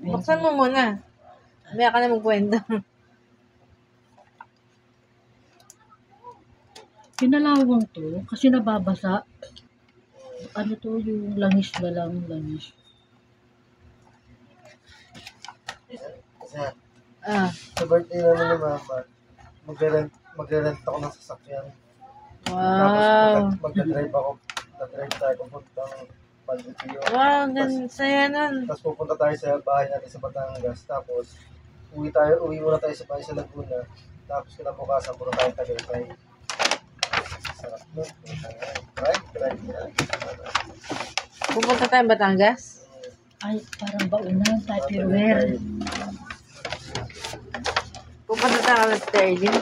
Buksan mo muna. Maya ka na magkwento. Pinalawang to kasi nababasa. Ano to, yung langis na lang, langis. Kasi Ah, sa birthday namin ni Mama, mag-rent ako ng sasakyan. wow. Tapos mag-drive ako. Mag-drive tayo pupuntang Paldipio. Wow, gan saya nun. Tapos pupunta tayo sa bahay natin sa Batangas. Tapos uwi muna tayo sa bahay sa Laguna. Tapos kinabukasan muna tayo Tagaytay. Sarap nun. Drive. Pupunta tayong Batangas. Ay, parang baunan, Tupperware. Pupunta tayo ng Sterling.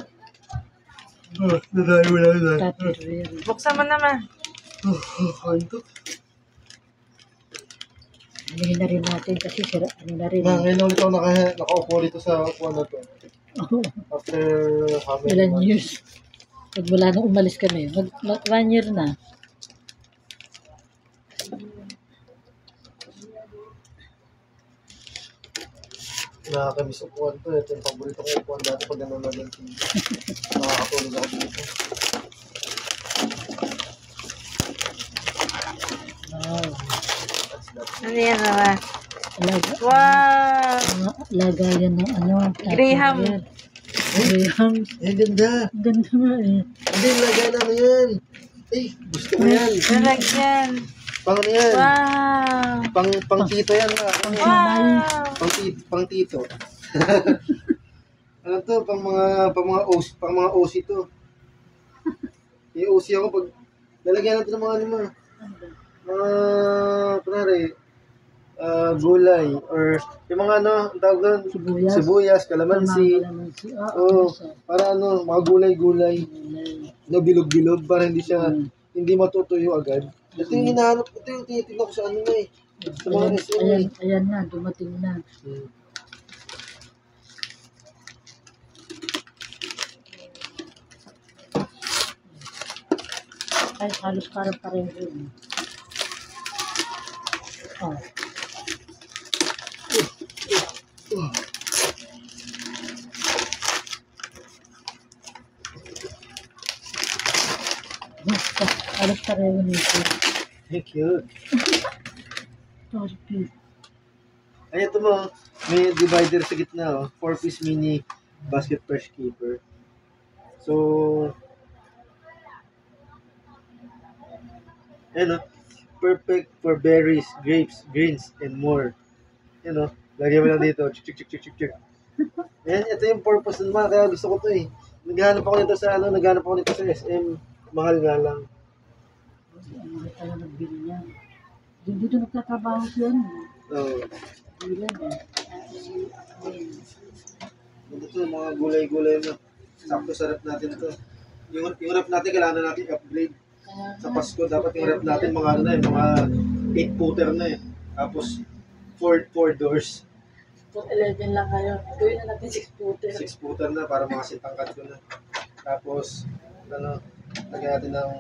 Nadayo lang na. Tupperware. Buksan mo naman. Kanto. Anuhin na rin natin kasi sira, ano na rin. Ngayon ulit ako nakaupo dito sa upuan na to. After how many Ilan months? years. Wala nang umalis kami. 1 year na. Nakakamiss upuan to. Ito yung paborito kong upuan dati pag nanonood ng TV. Nakakatulog ako dito. Wow. Ano yan naman? Alaga, Wow. lagayan ng ano. Graham. Tupperware. Graham. Ganda. Ganda nga eh. Hindi, lagay na yan. Eh, gusto ko yan. Lalagyan. Pang ano yan? Wow. Pang tito yan. Wow. Pang tito. Ano to? Pang mga OC to. Yung OC ako pag lalagyan natin ng mga ano mo. Kunwari, gulay or yung mga ano, ang tawag doon? Sibuyas, kalamansi. Oo, para ano, mga gulay-gulay. No, bilog-bilog para hindi siya hindi matutuyo agad. Ito yung hinahanap, ito yung tinitignan ko sa ano na eh. Sa mga SM eh. Ayan na, dumating na. Ay, halos parang pareho rin. Oh. Halos pareho nito. Thank you. Torpe. Ay, ito mo, may divider sa gitna, oh. 4-piece mini basket fresh keeper. So, perfect for berries, grapes, greens, and more. Lagyan mo lang dito. Chik. Ayan, ito yung purpose naman, kaya gusto ko to eh. Naghahanap ako nito sa SM. Mahal nga lang. Ano tayo nagbili niya? Dito nagtatrabaho siya. So, Hindi yan eh. ito yung mga gulay-gulay mo. Sakto sa rep natin to. Yung rep natin, kailangan natin upgrade. Sa Pasko, dapat yung rep natin mga 8-footer na eh. Tapos, 4 doors. 11 lang kayo. Gawin na natin 6-footer. 6-footer na para mga sitangkad ko na. Tapos, lagyan natin ng